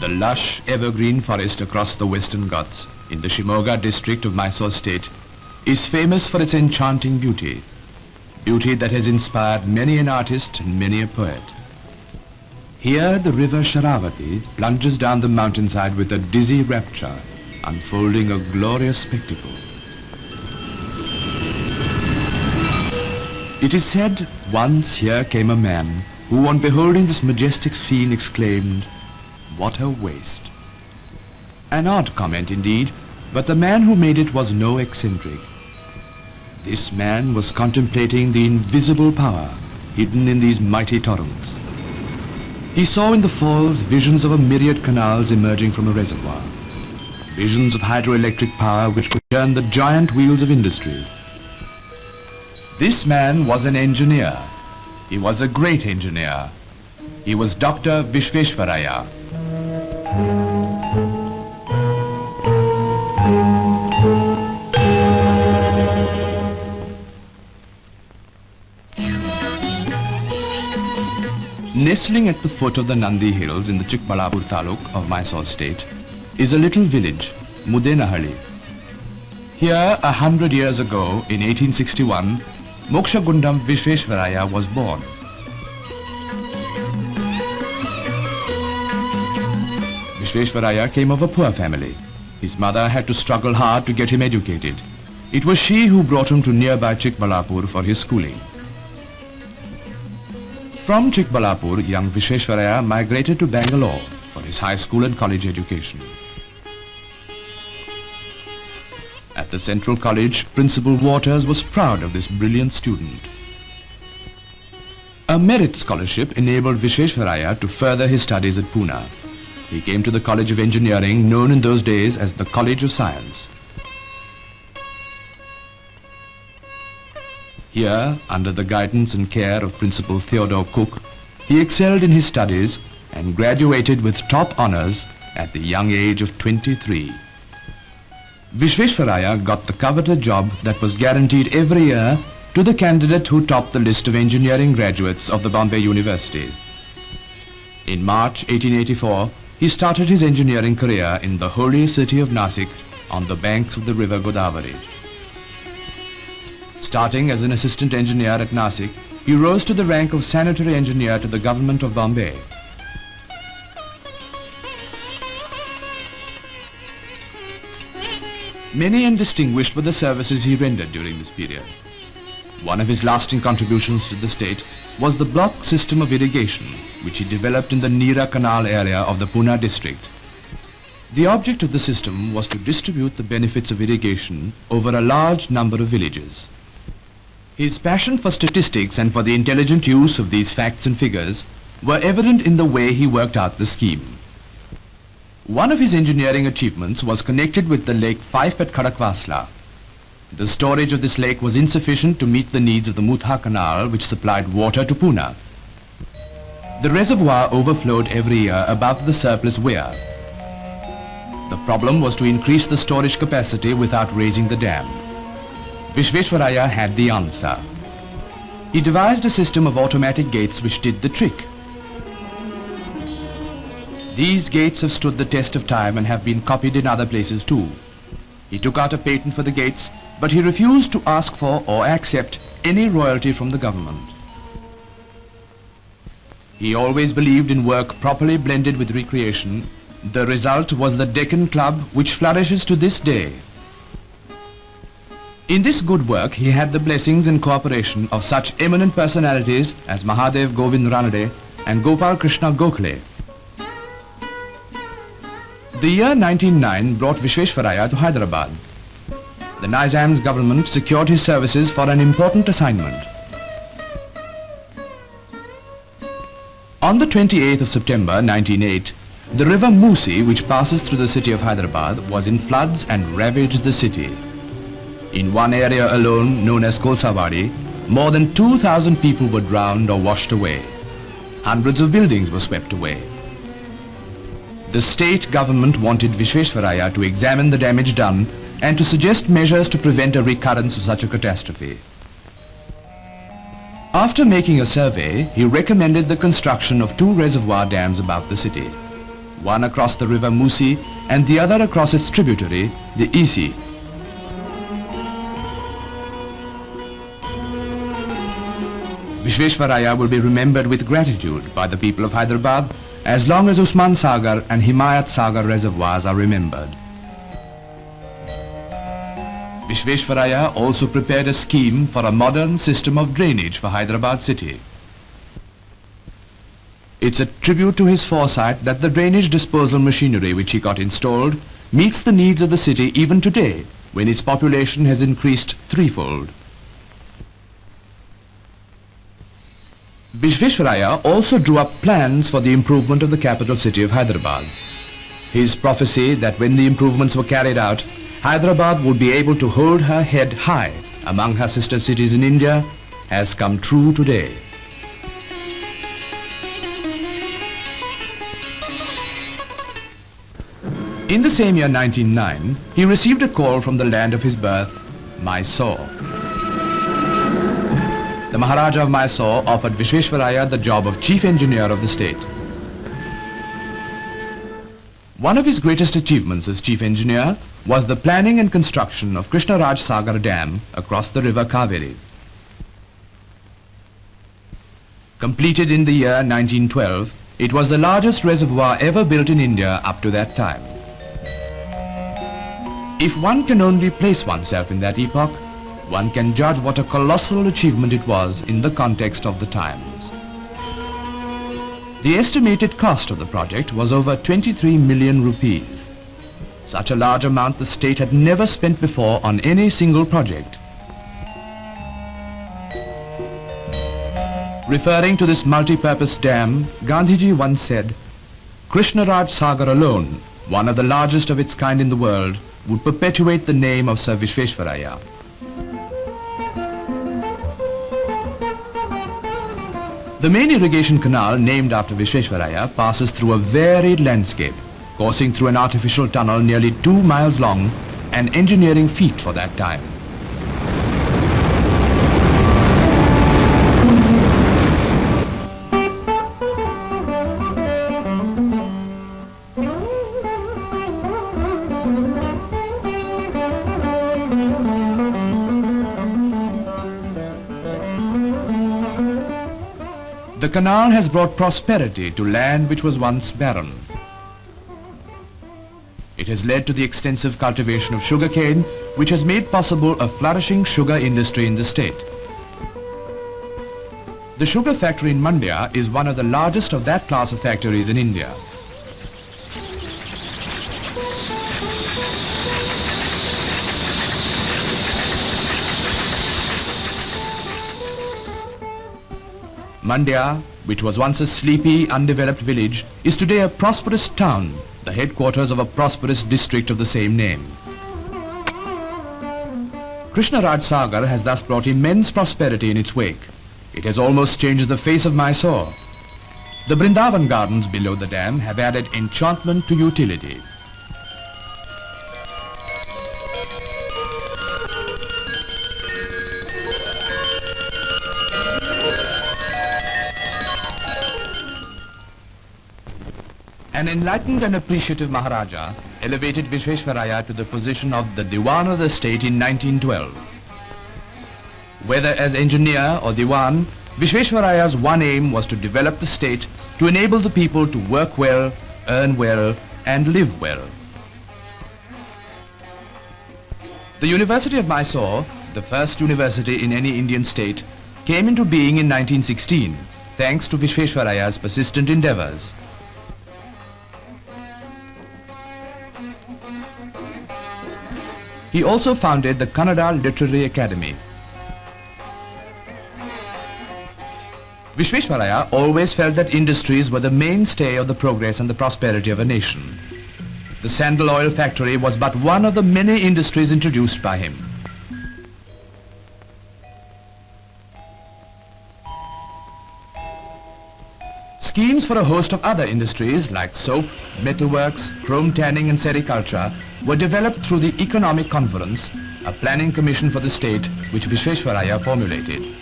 The lush, evergreen forest across the Western Ghats in the Shimoga district of Mysore state is famous for its enchanting beauty, beauty that has inspired many an artist and many a poet. Here the river Sharavati plunges down the mountainside with a dizzy rapture, unfolding a glorious spectacle. It is said once here came a man who, on beholding this majestic scene, exclaimed, "What a waste!" An odd comment indeed, but the man who made it was no eccentric. This man was contemplating the invisible power hidden in these mighty torrents. He saw in the falls visions of a myriad canals emerging from a reservoir, visions of hydroelectric power which could turn the giant wheels of industry. This man was an engineer. He was a great engineer. He was Dr. Vishveshawaraya. Nestling at the foot of the Nandi Hills in the Chikbalapur Taluk of Mysore state is a little village, Mudenahalli. Here, 100 years ago, in 1861, Mokshagundam Vishvesharaya was born. Vishvesharaya came of a poor family. His mother had to struggle hard to get him educated. It was she who brought him to nearby Chikbalapur for his schooling. From Chikbalapur, young Vishveswaraya migrated to Bangalore for his high school and college education. At the Central College, Principal Waters was proud of this brilliant student. A merit scholarship enabled Vishveswaraya to further his studies at Pune. He came to the College of Engineering, known in those days as the College of Science. Here, under the guidance and care of Principal Theodore Cook, he excelled in his studies and graduated with top honors at the young age of 23. Vishveswaraya got the coveted job that was guaranteed every year to the candidate who topped the list of engineering graduates of the Bombay University. In March 1884, he started his engineering career in the holy city of Nasik on the banks of the river Godavari. Starting as an assistant engineer at Nasik, he rose to the rank of sanitary engineer to the government of Bombay. Many and distinguished were the services he rendered during this period. One of his lasting contributions to the state was the block system of irrigation, which he developed in the Neera Canal area of the Pune district. The object of the system was to distribute the benefits of irrigation over a large number of villages. His passion for statistics and for the intelligent use of these facts and figures were evident in the way he worked out the scheme. One of his engineering achievements was connected with the lake Fife at Khadakwasla. The storage of this lake was insufficient to meet the needs of the Mutha Canal, which supplied water to Pune. The reservoir overflowed every year above the surplus weir. The problem was to increase the storage capacity without raising the dam. Vishveswaraya had the answer. He devised a system of automatic gates which did the trick. These gates have stood the test of time and have been copied in other places too. He took out a patent for the gates, but he refused to ask for or accept any royalty from the government. He always believed in work properly blended with recreation. The result was the Deccan Club, which flourishes to this day. In this good work, he had the blessings and cooperation of such eminent personalities as Mahadev Govind Ranade and Gopal Krishna Gokhale. The year 1909 brought Vishveswaraya to Hyderabad. The Nizam's government secured his services for an important assignment. On the 28th of September 1908, the river Musi, which passes through the city of Hyderabad, was in floods and ravaged the city. In one area alone, known as Kolsawadi, more than 2,000 people were drowned or washed away. Hundreds of buildings were swept away. The state government wanted Vishveswaraya to examine the damage done and to suggest measures to prevent a recurrence of such a catastrophe. After making a survey, he recommended the construction of 2 reservoir dams above the city. one across the river Musi and the other across its tributary, the Isi. Vishvesharaya will be remembered with gratitude by the people of Hyderabad as long as Usman Sagar and Himayat Sagar reservoirs are remembered. Vishvesharaya also prepared a scheme for a modern system of drainage for Hyderabad city. It's a tribute to his foresight that the drainage disposal machinery which he got installed meets the needs of the city even today, when its population has increased threefold. Vishvesharaya also drew up plans for the improvement of the capital city of Hyderabad. His prophecy that when the improvements were carried out, Hyderabad would be able to hold her head high among her sister cities in India has come true today. In the same year 1909, he received a call from the land of his birth, Mysore. The Maharaja of Mysore offered Vishvesharaya the job of chief engineer of the state. One of his greatest achievements as chief engineer was the planning and construction of Krishnaswamy Dam across the river Kaveri. Completed in the year 1912, it was the largest reservoir ever built in India up to that time. If one can only place oneself in that epoch, one can judge what a colossal achievement it was in the context of the times. The estimated cost of the project was over 23 million rupees. Such a large amount the state had never spent before on any single project. Referring to this multi-purpose dam, Gandhiji once said, "Krishnaraj Sagar alone, one of the largest of its kind in the world, would perpetuate the name of Sir Vishvesharaya." The main irrigation canal named after Vishvesharaya passes through a varied landscape, coursing through an artificial tunnel nearly 2 miles long, an engineering feat for that time. The canal has brought prosperity to land which was once barren. It has led to the extensive cultivation of sugarcane, which has made possible a flourishing sugar industry in the state. The sugar factory in Mandya is one of the largest of that class of factories in India. Mandya, which was once a sleepy, undeveloped village, is today a prosperous town, the headquarters of a prosperous district of the same name. Krishnaraj Sagar has thus brought immense prosperity in its wake. It has almost changed the face of Mysore. The Vrindavan gardens below the dam have added enchantment to utility. An enlightened and appreciative Maharaja elevated Vishvesharaya to the position of the Diwan of the state in 1912. Whether as engineer or Diwan, Vishveshwaraya's one aim was to develop the state to enable the people to work well, earn well, and live well. The University of Mysore, the first university in any Indian state, came into being in 1916, thanks to Vishveshwaraya's persistent endeavors. He also founded the Kannada Literary Academy. Vishvesharaya always felt that industries were the mainstay of the progress and the prosperity of a nation. The sandal oil factory was but one of the many industries introduced by him. Schemes for a host of other industries like soap, metalworks, chrome tanning and sericulture were developed through the Economic Conference, a planning commission for the state which Vishvesharaya formulated.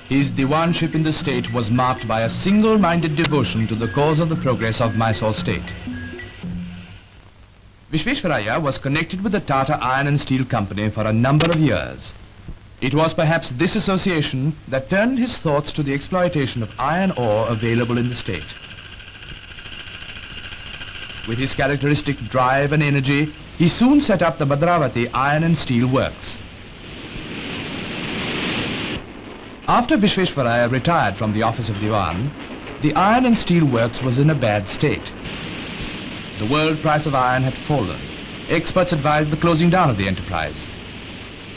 His diwanship in the state was marked by a single-minded devotion to the cause of the progress of Mysore state. Vishvesharaya was connected with the Tata Iron and Steel Company for a number of years. It was perhaps this association that turned his thoughts to the exploitation of iron ore available in the state. With his characteristic drive and energy, he soon set up the Bhadravati Iron and Steel Works. After Vishveswaraya retired from the office of Diwan, the Iron and Steel Works was in a bad state. The world price of iron had fallen. Experts advised the closing down of the enterprise.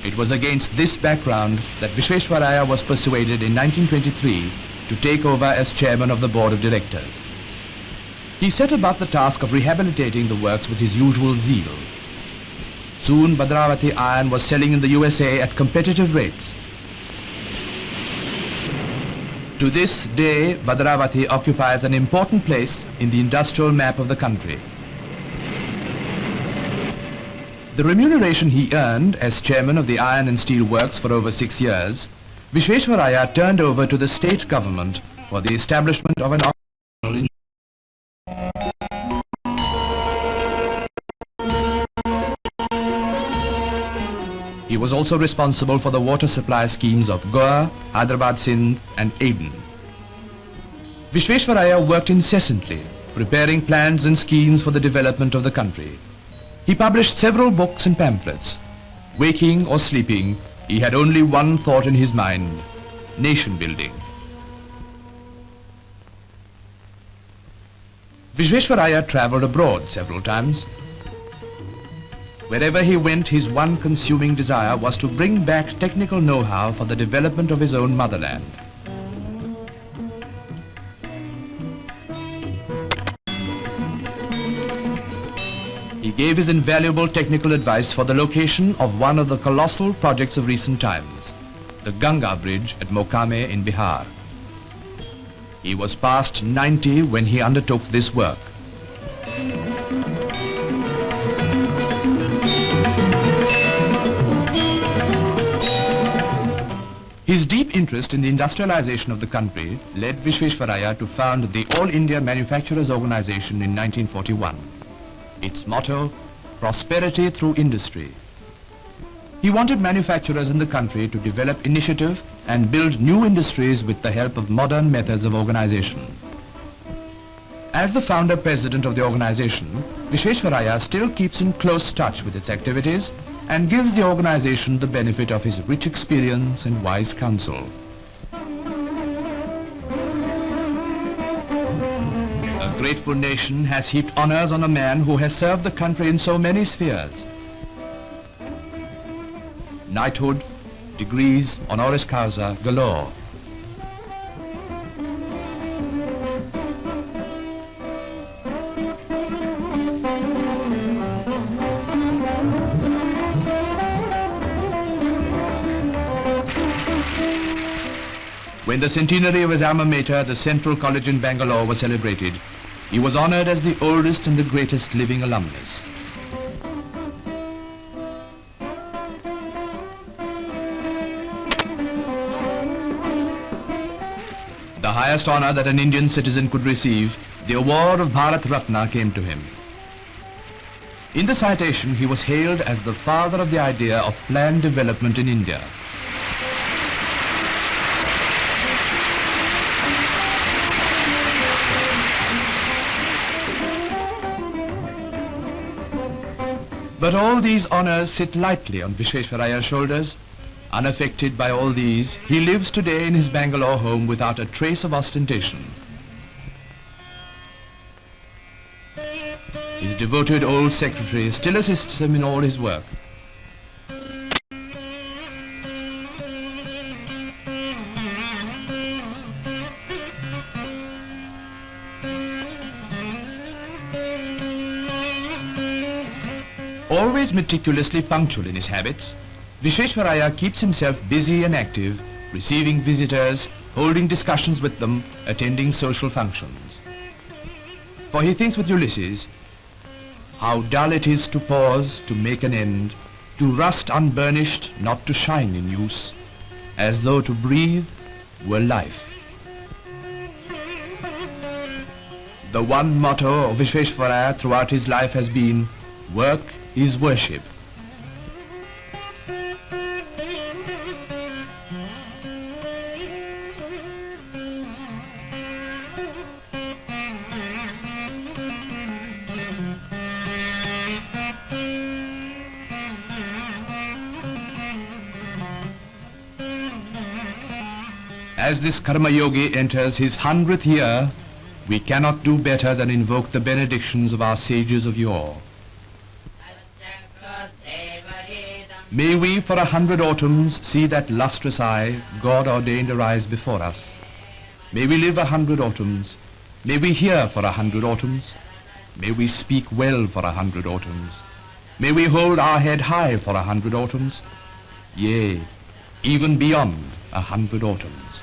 It was against this background that Vishveswaraya was persuaded in 1923 to take over as chairman of the board of directors. He set about the task of rehabilitating the works with his usual zeal. Soon Bhadravati iron was selling in the USA at competitive rates. To this day, Bhadravati occupies an important place in the industrial map of the country. The remuneration he earned as chairman of the Iron and Steel Works for over 6 years, Vishveswaraya turned over to the state government for the establishment of an He was also responsible for the water supply schemes of Goa, Hyderabad, Sindh and Aden. Vishveswaraya worked incessantly, preparing plans and schemes for the development of the country. He published several books and pamphlets. Waking or sleeping, he had only one thought in his mind: nation building. Vishveswaraya traveled abroad several times. Wherever he went, his one consuming desire was to bring back technical know-how for the development of his own motherland. He gave his invaluable technical advice for the location of one of the colossal projects of recent times, the Ganga Bridge at Mokame in Bihar. He was past 90 when he undertook this work. His deep interest in the industrialization of the country led Vishveswaraya to found the All India Manufacturers Organization in 1941. Its motto, prosperity through industry. He wanted manufacturers in the country to develop initiative and build new industries with the help of modern methods of organization. As the founder president of the organization, Vishveswaraya still keeps in close touch with its activities and gives the organization the benefit of his rich experience and wise counsel. A grateful nation has heaped honors on a man who has served the country in so many spheres. Knighthood, degrees, honoris causa galore. When the centenary of his alma mater, the Central College in Bangalore, was celebrated, he was honored as the oldest and the greatest living alumnus. The highest honor that an Indian citizen could receive, the award of Bharat Ratna, came to him. In the citation, he was hailed as the father of the idea of planned development in India. But all these honors sit lightly on Vishveswaraya's shoulders. Unaffected by all these, he lives today in his Bangalore home without a trace of ostentation. His devoted old secretary still assists him in all his work. Always meticulously punctual in his habits, Vishveswaraya keeps himself busy and active, receiving visitors, holding discussions with them, attending social functions. For he thinks with Ulysses, how dull it is to pause, to make an end, to rust unburnished, not to shine in use, as though to breathe were life. The one motto of Vishveshawaraya throughout his life has been, work is worship. As this Karma Yogi enters his 100th year, we cannot do better than invoke the benedictions of our sages of yore. May we for 100 autumns see that lustrous eye God ordained arise before us. May we live 100 autumns. May we hear for 100 autumns. May we speak well for 100 autumns. May we hold our head high for 100 autumns. Yea, even beyond 100 autumns.